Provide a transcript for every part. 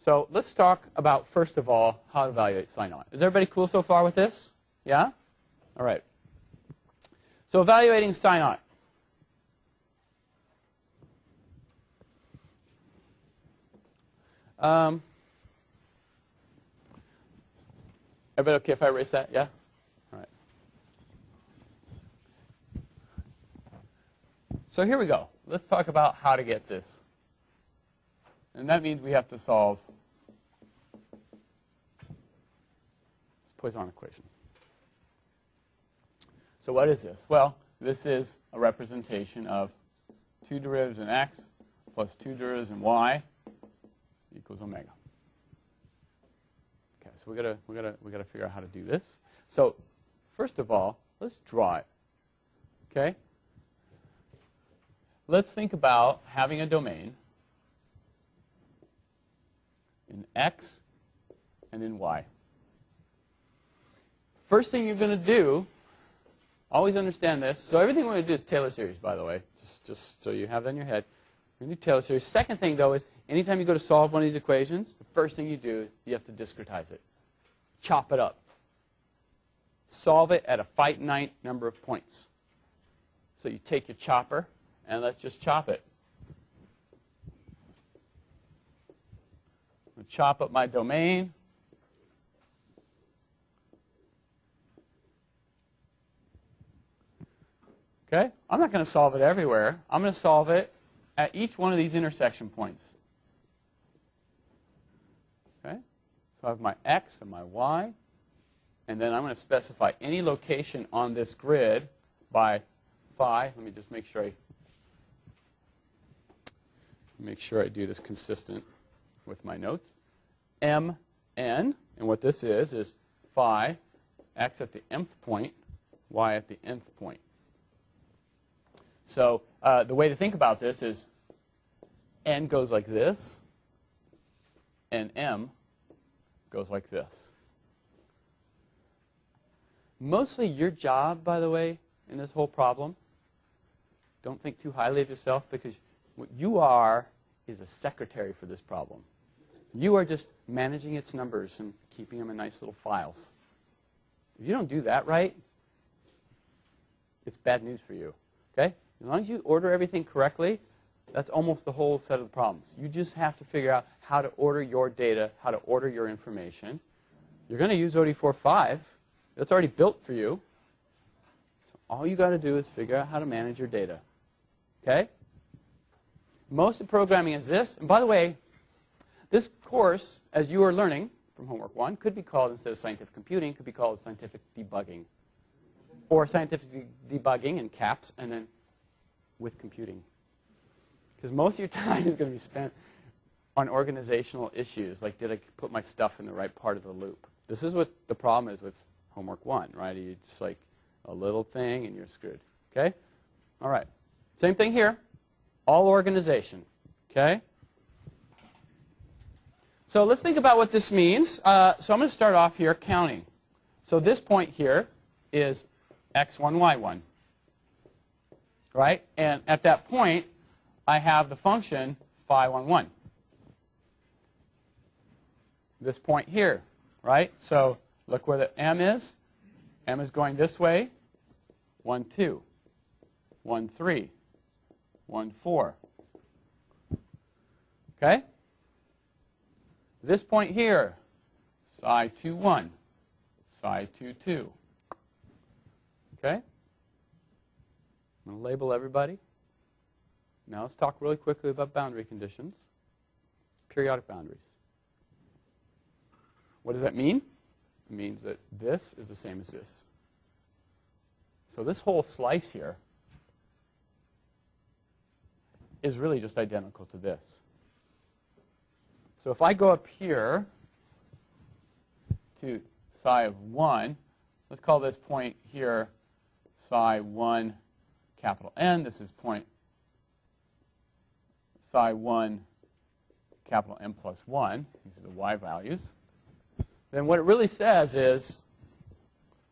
So let's talk about, first of all, how to evaluate psi naught. Is everybody cool so far with this? Yeah? All right. So evaluating psi naught. Everybody okay if I erase that? Yeah? All right. So here we go. Let's talk about how to get this. And that means we have to solve this Poisson equation. So what is this? Well, this is a representation of 2 derivatives in x plus 2 derivatives in y equals omega. Okay, so we gotta figure out how to do this. So first of all, let's draw it. Okay? Let's think about having a domain in x and in y. First thing you're going to do, always understand this. So everything we're going to do is Taylor series, by the way, just so you have that in your head. We're going to do Taylor series. Second thing, though, is anytime you go to solve one of these equations, the first thing you do, you have to discretize it. Chop it up. Solve it at a finite number of points. So you take your chopper, and let's just chop it. I'm going to chop up my domain. Okay? I'm not going to solve it everywhere. I'm going to solve it at each one of these intersection points. Okay? So I have my x and my y. And then I'm going to specify any location on this grid by phi. Let me just make sure I do this consistent with my notes. Mn, and what this is phi, x at the mth point, y at the nth point. So the way to think about this is n goes like this, and m goes like this. Mostly your job, by the way, in this whole problem, don't think too highly of yourself, because what you are is a secretary for this problem. You are just managing its numbers and keeping them in nice little files. If you don't do that right, it's bad news for you. Okay? As long as you order everything correctly, that's almost the whole set of the problems. You just have to figure out how to order your data, how to order your information. You're going to use OD45. That's already built for you. So all you got to do is figure out how to manage your data. Okay? Most of programming is this. And by the way, this course, as you are learning from homework 1, could be called, instead of scientific computing, could be called scientific debugging. Or scientific debugging in caps, and then with computing. Because most of your time is going to be spent on organizational issues, like did I put my stuff in the right part of the loop? This is what the problem is with homework 1, right? It's like a little thing and you're screwed. Okay? All right. Same thing here. All organization. Okay? So let's think about what this means. So I'm going to start off here counting. So this point here is x1, y1. Right? And at that point, I have the function phi11. This point here, right? So look where the m is. M is going this way. 1, 2. 1, 3. 1, 4. Okay? This point here, psi 2, 1. Psi 2, 2. Okay? I'm going to label everybody. Now let's talk really quickly about boundary conditions. Periodic boundaries. What does that mean? It means that this is the same as this. So this whole slice here is really just identical to this. So if I go up here to psi of 1, let's call this point here psi 1 capital N. This is point psi 1 capital N plus 1. These are the y values. Then what it really says is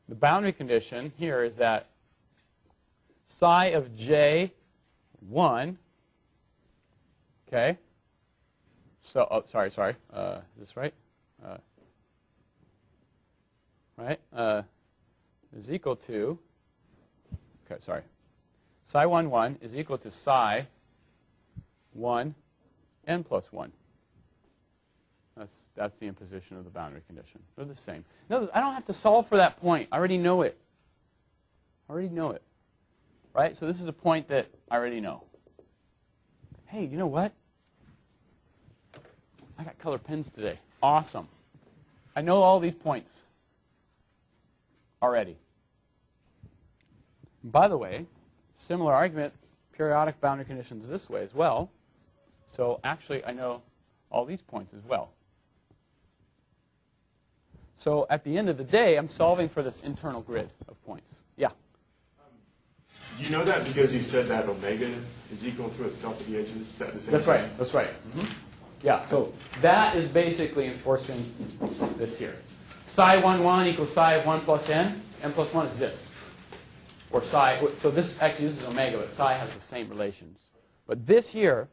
the boundary condition here is that psi of j1, okay, So, oh, sorry. Is this right? Right? Is equal to, okay, sorry. Psi 1, 1 is equal to psi 1 n plus 1. That's the imposition of the boundary condition. They're the same. No, I don't have to solve for that point. I already know it. Right? So this is a point that I already know. Hey, you know what? I got colored pens today. Awesome. I know all these points already. And by the way, similar argument, periodic boundary conditions this way as well. So actually, I know all these points as well. So at the end of the day, I'm solving for this internal grid of points. Yeah? Do you know that because you said that omega is equal to itself at the edges? Is that the same thing? That's right. Mm-hmm. Yeah, so that is basically enforcing this here. Psi 1, 1 equals psi of 1 plus n. N plus 1 is this. Or psi. So this is omega, but psi has the same relations. But this here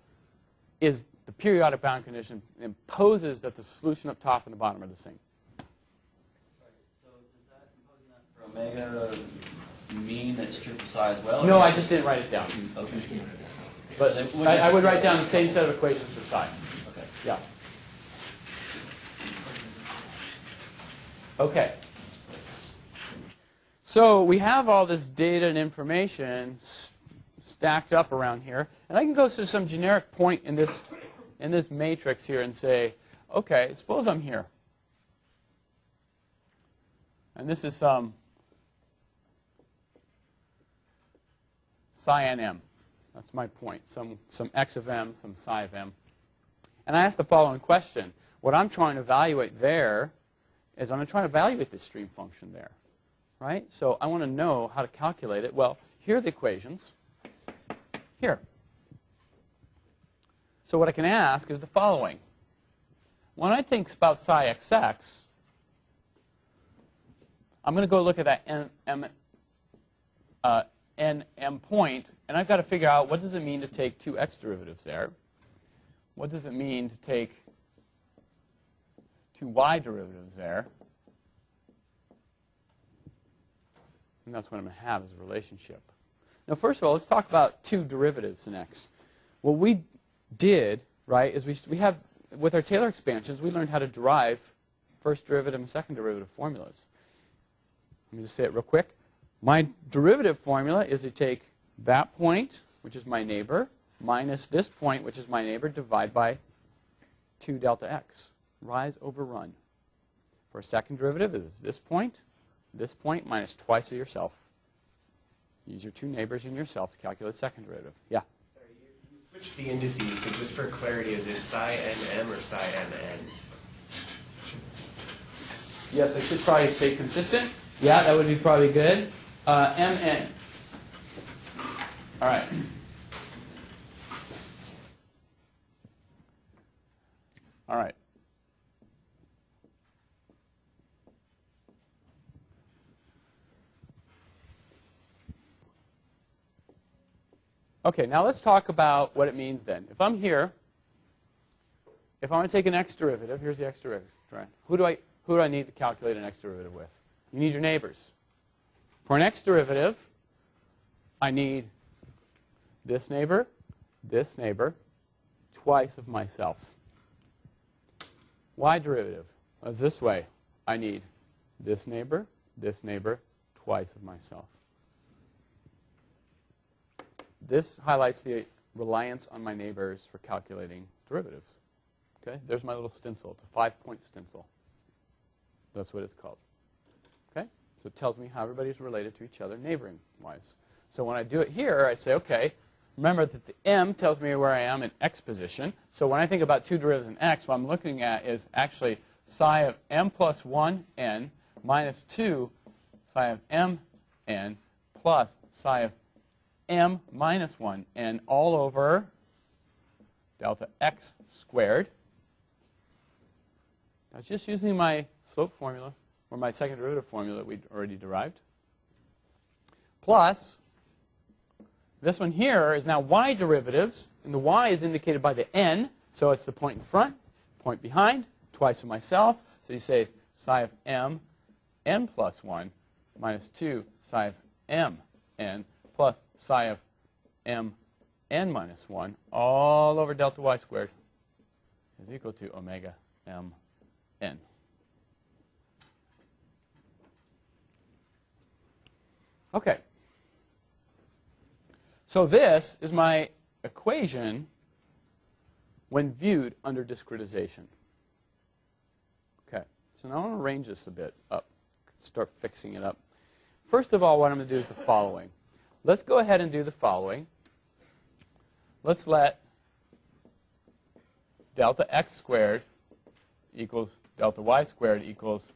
is the periodic boundary condition imposes that the solution up top and the bottom are the same. So does that imposing that for omega mean that's true for psi as well? No, I just didn't write it down. Okay. But I would write down the same set of equations for psi. Okay. Yeah. Okay. So we have all this data and information stacked up around here, and I can go to some generic point in this matrix here and say, okay, suppose I'm here, and this is some psi n m. That's my point. Some x of m, some psi of m. And I ask the following question. What I'm trying to evaluate there is I'm trying to evaluate the stream function there. Right? So I want to know how to calculate it. Well, here are the equations. Here. So what I can ask is the following. When I think about psi xx, I'm going to go look at that nm point, and I've got to figure out what does it mean to take two x derivatives there. What does it mean to take two y derivatives there? And that's what I'm going to have as a relationship. Now, first of all, let's talk about two derivatives in x. What we did, right, is we have, with our Taylor expansions, we learned how to derive first derivative and second derivative formulas. Let me just say it real quick. My derivative formula is to take that point, which is my neighbor, minus this point, which is my neighbor, divide by 2 delta x. Rise over run. For a second derivative, it is this point minus twice of yourself. Use your two neighbors and yourself to calculate second derivative. Yeah? Sorry, you switched the indices, so just for clarity, is it psi nm or psi mn? Yes, I should probably stay consistent. Yeah, that would be probably good. Mn. All right. All right. Okay, now let's talk about what it means then. If I'm here, if I want to take an x derivative, here's the x derivative. Right? Who do I need to calculate an x derivative with? You need your neighbors. For an x derivative, I need this neighbor, twice of myself. Y derivative is this way. I need this neighbor, twice of myself. This highlights the reliance on my neighbors for calculating derivatives. Okay, there's my little stencil. It's a 5-point stencil. That's what it's called. Okay, so it tells me how everybody's related to each other neighboring-wise. So when I do it here, I say, okay, remember that the m tells me where I am in x position. So when I think about two derivatives in x, what I'm looking at is actually psi of m plus 1n minus 2 psi of mn plus psi of m minus 1n all over delta x squared. That's just using my slope formula, or my second derivative formula that we'd already derived. Plus, this one here is now y derivatives, and the y is indicated by the n, so it's the point in front, point behind, twice of myself. So you say psi of m n plus 1 minus 2 psi of m n plus psi of m n minus 1 all over delta y squared is equal to omega m n. Okay. So this is my equation when viewed under discretization. Okay. So now I want to arrange this a bit up, start fixing it up. First of all, what I'm going to do is the following. Let's go ahead and do the following. Let's let delta x squared equals delta y squared equals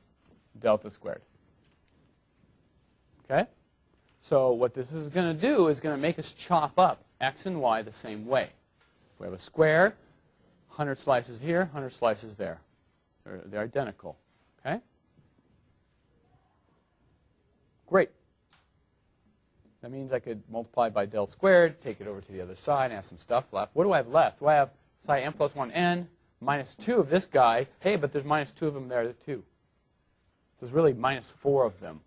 delta squared. Okay? So what this is going to do is going to make us chop up x and y the same way. We have a square, 100 slices here, 100 slices there. They're identical. Okay? Great. That means I could multiply by del squared, take it over to the other side, and have some stuff left. What do I have left? Do I have psi m plus 1n minus 2 of this guy? Hey, but there's minus 2 of them there, too. There's really minus 4 of them,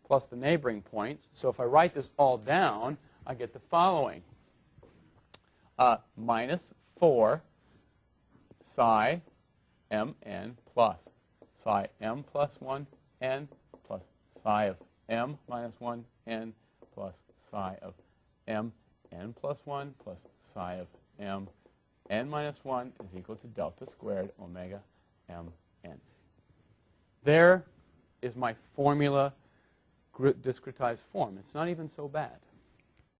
plus the neighboring points. So if I write this all down, I get the following. Minus 4 psi mn plus psi m plus 1n plus psi of m minus 1n plus psi of m n plus 1 plus psi of m n minus 1 is equal to delta squared omega m n. There is my formula discretized form. It's not even so bad.